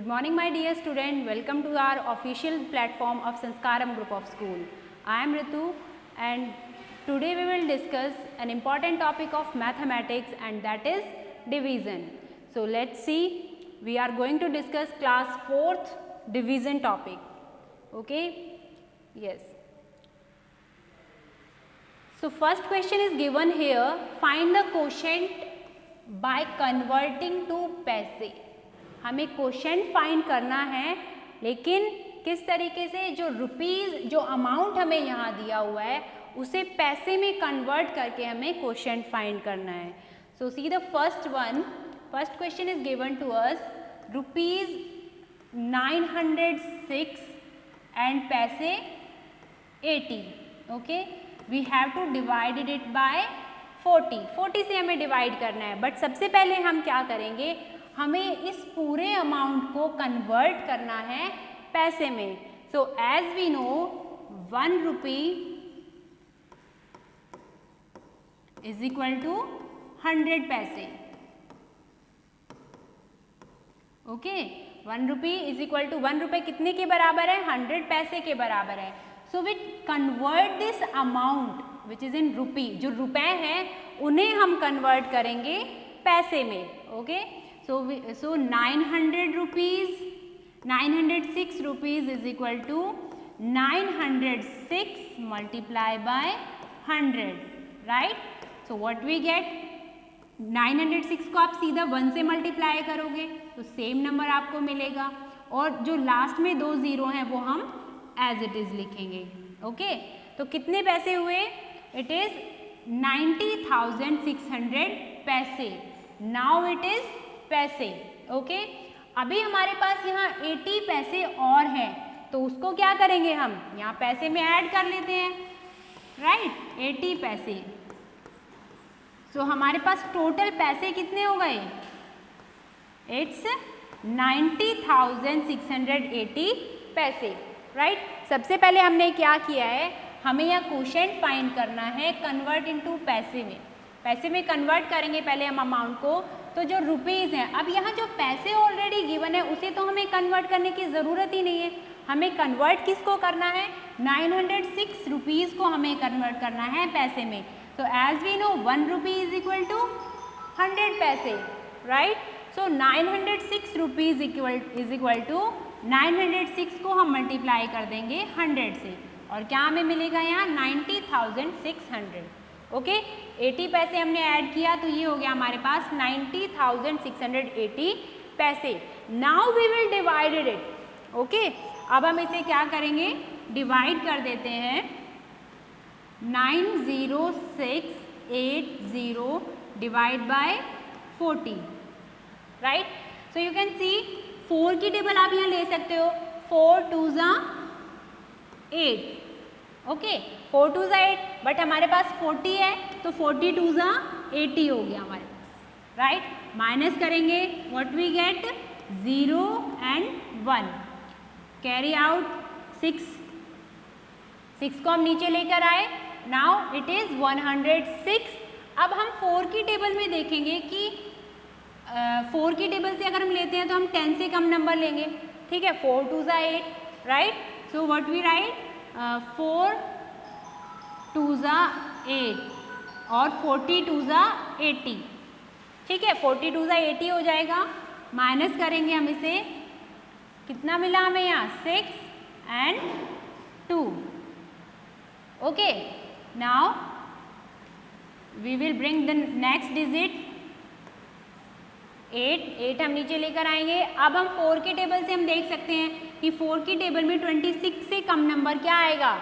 Good morning my dear student, welcome to our official platform of Sanskaram group of school. I am Ritu and today we will discuss an important topic of mathematics and that is division. So let's see, we are going to discuss class 4th division topic. Okay, yes. So first question is given here, find the quotient by converting to पैसे. हमें quotient find करना है, लेकिन किस तरीके से, जो rupees, जो अमाउंट हमें यहाँ दिया हुआ है उसे पैसे में कन्वर्ट करके हमें क्वोशेंट फाइंड करना है. So see the first one. First question is given to us rupees 906 and paise 80. Okay, we have to divided it by 40 से हमें डिवाइड करना है. बट सबसे पहले हम क्या करेंगे, हमें इस पूरे अमाउंट को कन्वर्ट करना है पैसे में. So as we know 1 rupee is equal to 100 पैसे. Okay, 1 rupee is equal to 1 रुपये कितने के बराबर है, 100 पैसे के बराबर है. So we convert this amount which is in rupee. जो रुपए हैं उन्हें हम कन्वर्ट करेंगे पैसे में. Okay, so 900 rupees, 906 rupees is equal to 906 multiplied by 100, right? So what we get, 906 को आप सीधा 1 से मल्टीप्लाई करोगे तो सेम नंबर आपको मिलेगा, और जो लास्ट में 2 जीरो हैं वो हम एज इट इज लिखेंगे. ओके, तो कितने पैसे हुए, इट इज 90,600 पैसे. नाउ इट इज पैसे. ओके, अभी हमारे पास यहाँ 80 पैसे और हैं, तो उसको क्या करेंगे, हम यहाँ पैसे में ऐड कर लेते हैं, राइट. 80 पैसे. सो हमारे पास टोटल पैसे कितने हो गए, इट्स 90,680 पैसे, राइट. सबसे पहले हमने क्या किया है, हमें यहाँ क्वोशेंट फाइंड करना है कन्वर्ट इनटू पैसे में. पैसे में कन्वर्ट करेंगे पहले हम अमाउंट को, तो जो रुपीज़ हैं, अब यहाँ जो पैसे ऑलरेडी गिवन है उसे तो हमें कन्वर्ट करने की ज़रूरत ही नहीं है. हमें कन्वर्ट किसको करना है, 906 रुपीज़ को हमें कन्वर्ट करना है पैसे में. तो as we know 1 rupee is equal to 100 पैसे, right. So 906 rupees is equal to 906 को हम मल्टीप्लाई कर देंगे 100 से, और क्या हमें मिलेगा यहाँ 90,600. ओके, 80 पैसे हमने ऐड किया तो ये हो गया हमारे पास 90,680 पैसे. Now we will divided it. Okay, अब हम इसे क्या करेंगे, डिवाइड कर देते हैं. 90680 divide by 40, right. So you can see 4 की टेबल आप यहाँ ले सकते हो. 4 2 ज़ा 8. ओके, 4 2 ज़ा 8, बट हमारे पास 40 है तो 40 2 ज़ा 80 हो गया हमारे पास, राइट. माइनस करेंगे, what we get 0 and 1. Carry out 6 को हम नीचे लेकर आए. Now it is 106. अब हम 4 की टेबल में देखेंगे कि 4 की टेबल से अगर हम लेते हैं तो हम 10 से कम नंबर लेंगे, ठीक है. 4 2 ज़ा 8, right. So what we write, 4 2 ज़ा 8 और 40 2 ज़ा 80, ठीक है. 40 2 ज़ा 80 हो जाएगा. माइनस करेंगे हम इसे, कितना मिला हमें यहाँ 6 and 2. Okay, now we will bring the next digit 8 हम नीचे लेकर आएंगे. अब हम 4 की टेबल से हम देख सकते हैं कि 4 की टेबल में 26 से कम नंबर क्या आएगा,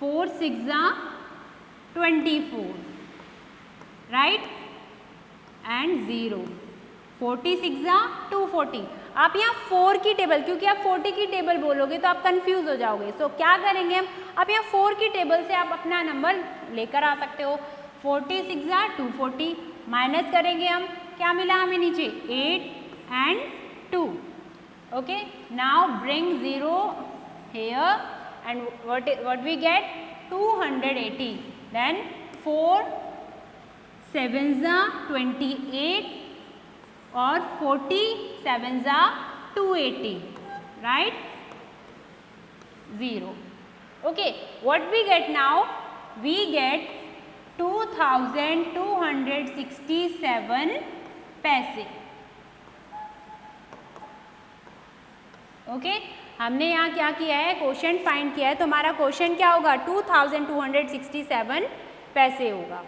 4 6 ज़ा 24, राइट, एंड 0. 46 ज़ा 240. आप यहाँ 4 की टेबल, क्योंकि आप 40 की टेबल बोलोगे तो आप कंफ्यूज हो जाओगे. सो क्या करेंगे हम, आप यहाँ 4 की टेबल से आप अपना नंबर लेकर आ सकते हो. 46 ज़ा 240, माइनस करेंगे हम, क्या मिला हमें नीचे 8 and 2. Okay, now bring 0 here and what we get 280. Then 4 7 ज़ा 28 और 47 ज़ा 280, right? 0. Okay, what we get now? We get 2267 पैसे. ओके, हमने यहाँ क्या किया है, क्वोशंट फाइंड किया है, तो हमारा क्वोशंट क्या होगा, 2267 पैसे होगा.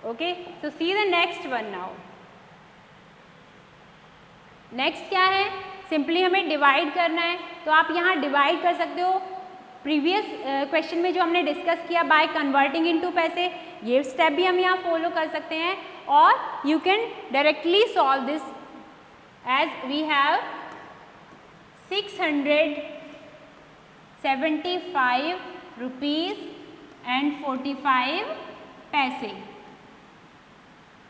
Okay, so see the next one now. Next क्या है, सिंपली हमें डिवाइड करना है, तो आप यहाँ डिवाइड कर सकते हो प्रीवियस क्वेश्चन में जो हमने डिस्कस किया बाय कन्वर्टिंग इनटू पैसे. ये स्टेप भी हम यहाँ फॉलो कर सकते हैं, और you can directly solve this as we have 675 rupees and 45 पैसे.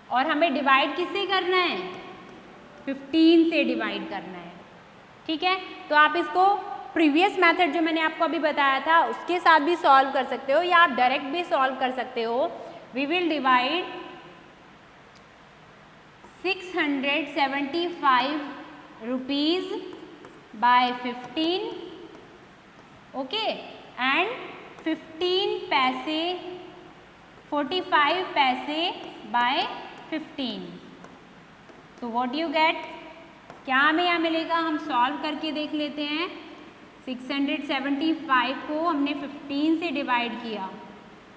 और हमें डिवाइड किससे करना है, 15 से डिवाइड करना है. ठीक है, तो आप इसको प्रीवियस मेथड जो मैंने आपको अभी बताया था उसके साथ भी सॉल्व कर सकते हो, या आप डायरेक्ट भी सॉल्व कर सकते हो. We will divide 675 rupees by 15, okay, and 15 पैसे 45 पैसे by 15. तो what you get, क्या हमें यहाँ मिलेगा, हम सॉल्व करके देख लेते हैं. 675 को हमने 15 से डिवाइड किया,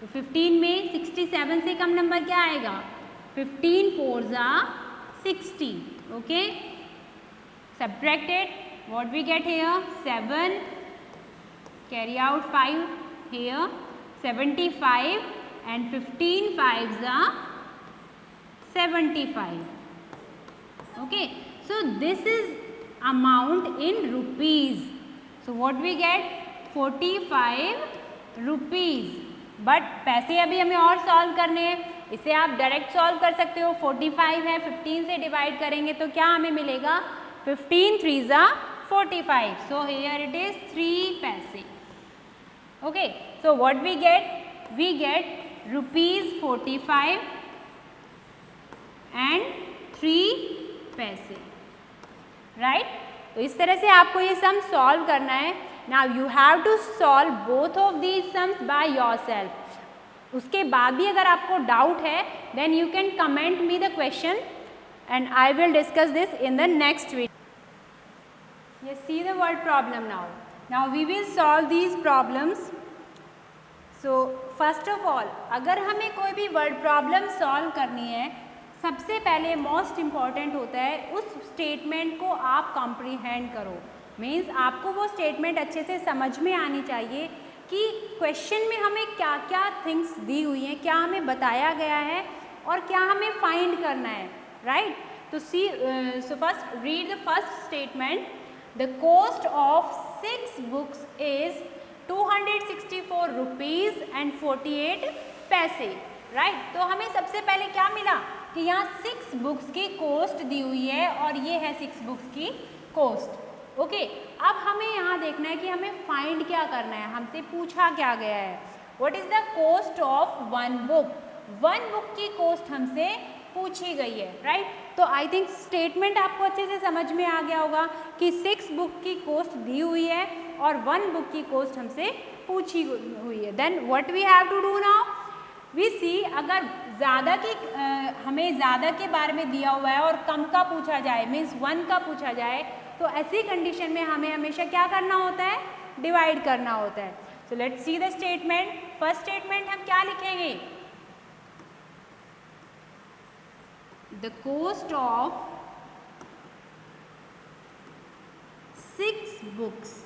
तो 15 में 67 से कम नंबर क्या आएगा, 15 4 ज़ा 60. Okay, subtracted. What we get here, 7, carry out 5 here, 75 and 15 5s are 75. Okay, so this is amount in rupees. So what we get, 45 rupees. But पैसे अभी हमें और सॉल्व करने हैं, इसे आप डायरेक्ट सॉल्व कर सकते हो. 45 है, 15 से डिवाइड करेंगे तो क्या हमें मिलेगा, 15 3s are 45. So here it is 3 पैसे. Okay, so what we get rupees 45 and 3 पैसे, right? तो इस तरह से आपको ये सम सॉल्व करना है. Now you have to solve both of these sums by yourself. उसके बाद भी अगर आपको डाउट है then you can comment me the question and I will discuss this in the next video. Yes, see the word problem now. Now we will solve these problems. So first of all, अगर हमें कोई भी word problem solve करनी है, सबसे पहले most important होता है उस स्टेटमेंट को आप कॉम्प्रीहेंड करो. मीन्स आपको वो स्टेटमेंट अच्छे से समझ में आनी चाहिए कि क्वेश्चन में हमें क्या क्या थिंग्स दी हुई हैं, क्या हमें बताया गया है और क्या हमें फाइंड करना है, राइट? तो see so first read the first statement. The cost of 6 books is 264 rupees and 48 paise, right? तो हमें सबसे पहले क्या मिला कि यहाँ 6 बुक्स की कॉस्ट दी हुई है और ये है 6 बुक्स की कॉस्ट. ओके, अब हमें यहाँ देखना है कि हमें फाइंड क्या करना है, हमसे पूछा क्या गया है. What is the cost of 1 book. 1 book की कॉस्ट हमसे पूछी गई है, राइट? तो आई थिंक स्टेटमेंट आपको अच्छे से समझ में आ गया होगा कि 6 बुक की कॉस्ट दी हुई है और 1 बुक की कॉस्ट हमसे पूछी हुई है. Then what we have to do now, we see अगर ज़्यादा की हमें ज़्यादा के बारे में दिया हुआ है और कम का पूछा जाए, मीन्स 1 का पूछा जाए, तो ऐसी कंडीशन में हमें हमेशा क्या करना होता है, डिवाइड करना होता है. So let's see the statement. First statement हम क्या लिखेंगे, द कॉस्ट ऑफ 6 बुक्स.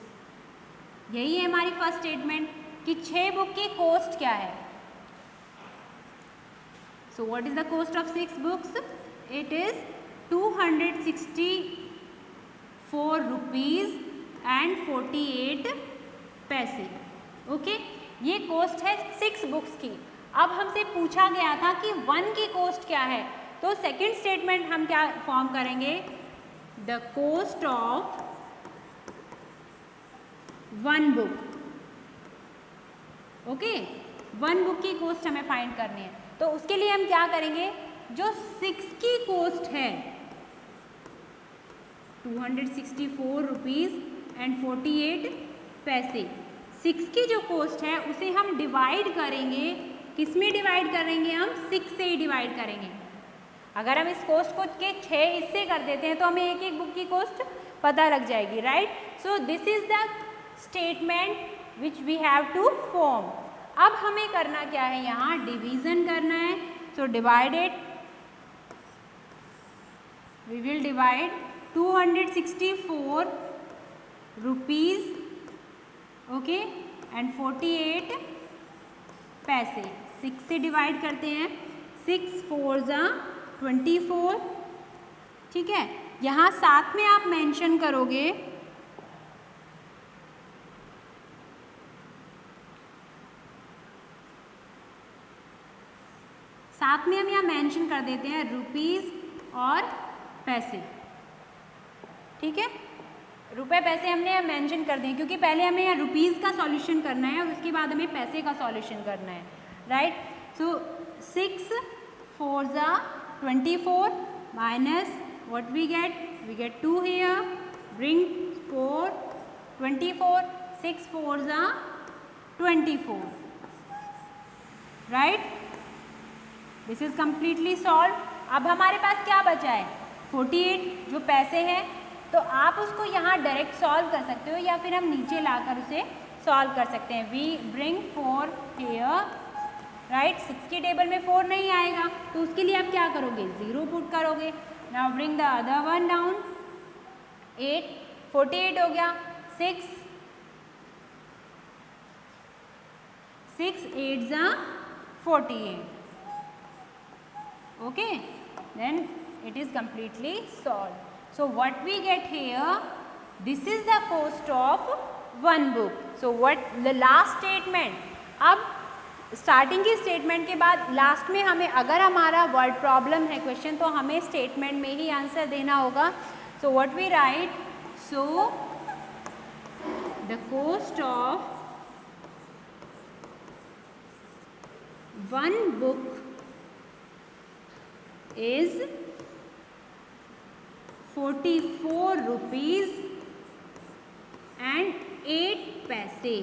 यही है हमारी फर्स्ट स्टेटमेंट कि 6 बुक की कॉस्ट क्या है. So what is the cost of 6 books? It is 264 rupees and 48 पैसे. ओके, ये कॉस्ट है 6 बुक्स की. अब हमसे पूछा गया था कि 1 की कॉस्ट क्या है, तो सेकंड स्टेटमेंट हम क्या फॉर्म करेंगे, the cost of 1 book. Okay, 1 book की कॉस्ट हमें फाइंड करनी है. तो उसके लिए हम क्या करेंगे, जो 6 की कॉस्ट है 264 रुपीज़ एंड 48 पैसे। 6 की जो कॉस्ट है उसे हम डिवाइड करेंगे, किस में डिवाइड करेंगे? हम 6 से ही डिवाइड करेंगे। अगर हम इस कॉस्ट को के 6 हिस्से कर देते हैं तो हमें एक एक बुक की कॉस्ट पता लग जाएगी, right? So this is the statement which we have to form. अब हमें करना क्या है? यहाँ डिवीजन करना है। So divided, we will divide 264 rupees, okay, and 48 पैसे। 6 से डिवाइड करते हैं, 6 4 जा 24, ठीक है। यहाँ साथ में आप मेंशन करोगे साथ में हम यहाँ मेंशन कर देते हैं रुपीज़ और पैसे, ठीक है। रुपए पैसे हमने यहाँ मेंशन कर दिए क्योंकि पहले हमें यहाँ रुपीज़ का सॉल्यूशन करना है और उसके बाद हमें पैसे का सॉल्यूशन करना है, राइट? सो 6 4 जा 24 minus what we get 2 here, bring 4 24, 6 4 जा 24, right? This is completely solved. अब हमारे पास क्या बचा है? 48 जो पैसे हैं, तो आप उसको यहाँ डायरेक्ट सॉल्व कर सकते हो या फिर हम नीचे लाकर उसे सॉल्व कर सकते हैं। We bring 4 here, right? 6 की टेबल में 4 नहीं आएगा तो उसके लिए आप क्या करोगे? 0 पुट करोगे। Now bring the other one down, 8 48 हो गया, 6 8 जा 48, okay, then it is completely solved. So what we get here, this is the cost of one book. So what the last statement, अब स्टार्टिंग की statement के बाद last में हमें अगर हमारा वर्ड प्रॉब्लम है क्वेश्चन तो हमें स्टेटमेंट में ही आंसर देना होगा। So what we write, so the cost of one book is 44 rupees and 8 पैसे।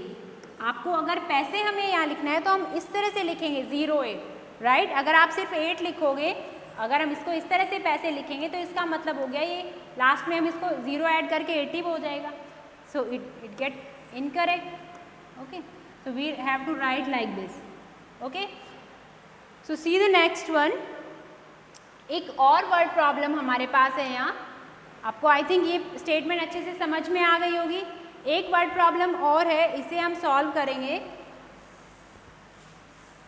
आपको अगर पैसे हमें यहाँ लिखना है तो हम इस तरह से लिखेंगे 08, राइट? अगर आप सिर्फ 8 लिखोगे, अगर हम इसको इस तरह से पैसे लिखेंगे तो इसका मतलब हो गया ये लास्ट में हम इसको 0 ऐड करके 80 हो जाएगा। So it get incorrect, okay. So we have to write like this, okay. So see the next one. एक और वर्ड प्रॉब्लम हमारे पास है यहाँ। आपको आई थिंक ये स्टेटमेंट अच्छे से समझ में आ गई होगी। एक वर्ड प्रॉब्लम और है, इसे हम सॉल्व करेंगे।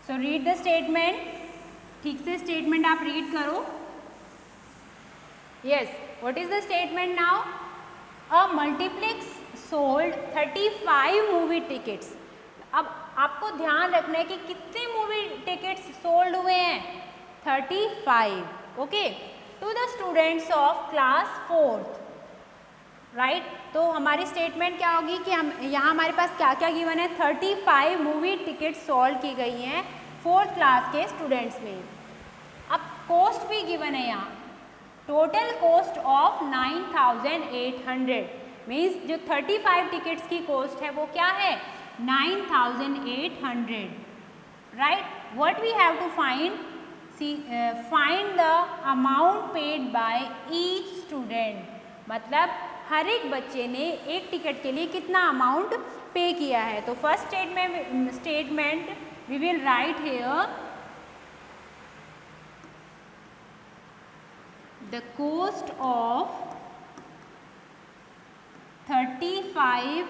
सो रीड द स्टेटमेंट, ठीक से स्टेटमेंट आप रीड करो। Yes, what is the statement now? A multiplex sold 35 movie tickets. अब आपको ध्यान रखना है कि कितने मूवी टिकट्स सोल्ड हुए हैं? 35, okay, to the students of class 4th, right? तो हमारी स्टेटमेंट क्या होगी कि हम यहाँ हमारे पास क्या क्या गिवन है? 35 मूवी टिकट्स सोल्ड की गई हैं 4th क्लास के स्टूडेंट्स में। अब कॉस्ट भी गिवन है यहाँ, टोटल कॉस्ट ऑफ 9800, मीन्स जो 35 टिकट्स की कॉस्ट है वो क्या है? 9800, right? What we have to find? Find the amount paid by each student. मतलब हर एक बच्चे ने एक टिकट के लिए कितना अमाउंट पे किया है। तो first statement we will write here the cost of 35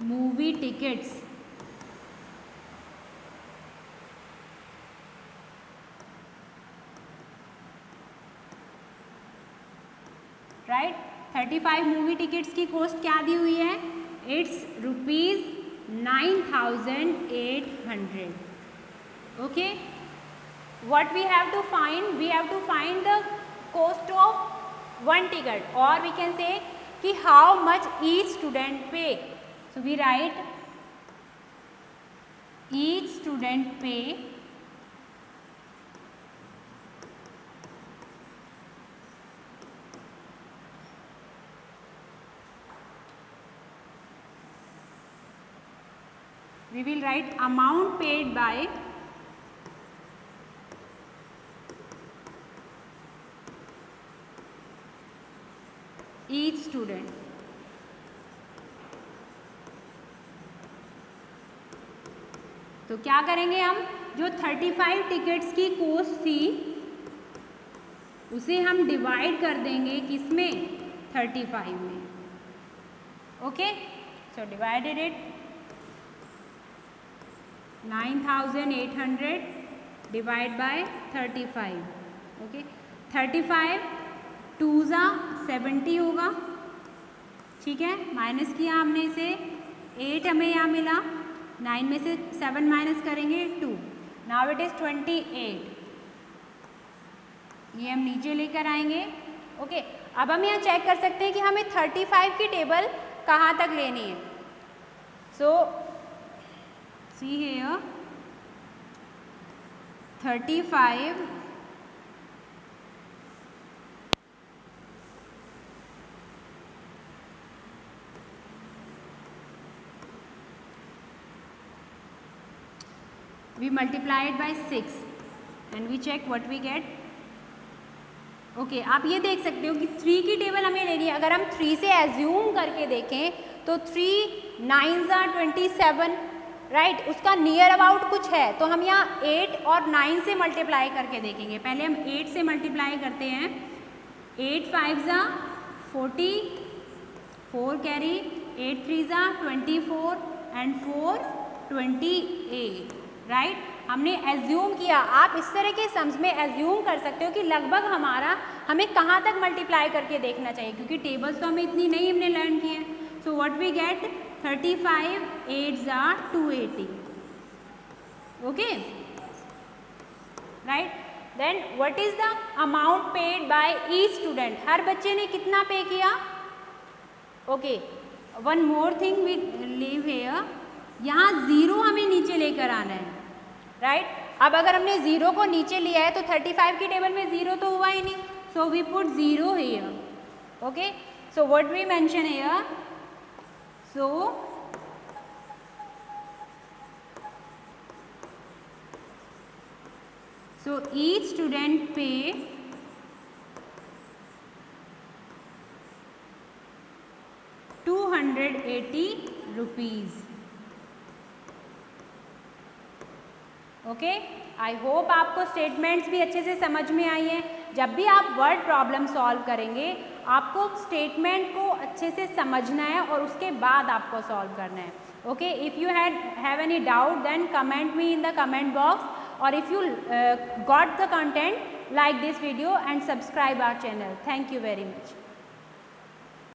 movie tickets, right? 35 movie tickets की कॉस्ट क्या दी हुई है? It's rupees 9800, okay. What we have to find? We have to find the cost of one ticket, और we can say कि how much each student pay. So we write each student pay we will write amount paid by each student. तो क्या करेंगे हम, जो 35 tickets की cost थी उसे हम डिवाइड कर देंगे किसमें, 35 में. Okay, so divided it 9,800 divide by 35. Okay, 35 2 ज़ा 70 होगा. ठीक है, माइनस किया हमने इसे, 8 हमें यहाँ मिला, 9 में से 7 माइनस करेंगे 2. Now it is 28. ये हम नीचे लेकर आएंगे. ओके, अब हम यहाँ चेक कर सकते हैं कि हमें 35 की टेबल कहाँ तक लेनी है. So see here 35 we multiply it by 6 and we check what we get. Okay, आप ये देख सकते हो कि 3 की टेबल हमें लेनी है. अगर हम 3 से एज्यूम करके देखें तो 3 9 are 27, राइट. उसका नियर अबाउट कुछ है तो हम यहाँ 8 और 9 से मल्टीप्लाई करके देखेंगे. पहले हम 8 से मल्टीप्लाई करते हैं. 8 5 are 40, 4 carry, 8 3 are 24 and 4 28, right. हमने एज्यूम किया. आप इस तरह के सम्स में एज्यूम कर सकते हो कि लगभग हमें कहाँ तक मल्टीप्लाई करके देखना चाहिए, क्योंकि टेबल्स तो हमें इतनी नहीं हमने लर्न की है. So what we get, 35 8 are 280. Okay, right. Then what is the amount paid by each student. हर बच्चे ने कितना पे किया. Okay, one more thing we leave here, यहाँ 0 हमें नीचे लेकर आना है, राइट. अब अगर हमने 0 को नीचे लिया है तो 35 की टेबल में 0 तो हुआ ही नहीं. So we put 0 here. Okay, so what we mention here, so each student pay ₹280. Okay, I hope आपको स्टेटमेंट्स भी अच्छे से समझ में आई हैं. जब भी आप वर्ड प्रॉब्लम सॉल्व करेंगे आपको स्टेटमेंट को अच्छे से समझना है और उसके बाद आपको सॉल्व करना है. Okay, if you have any doubt then comment me in the comment box, और if you got the content like this video and subscribe our channel. Thank you very much.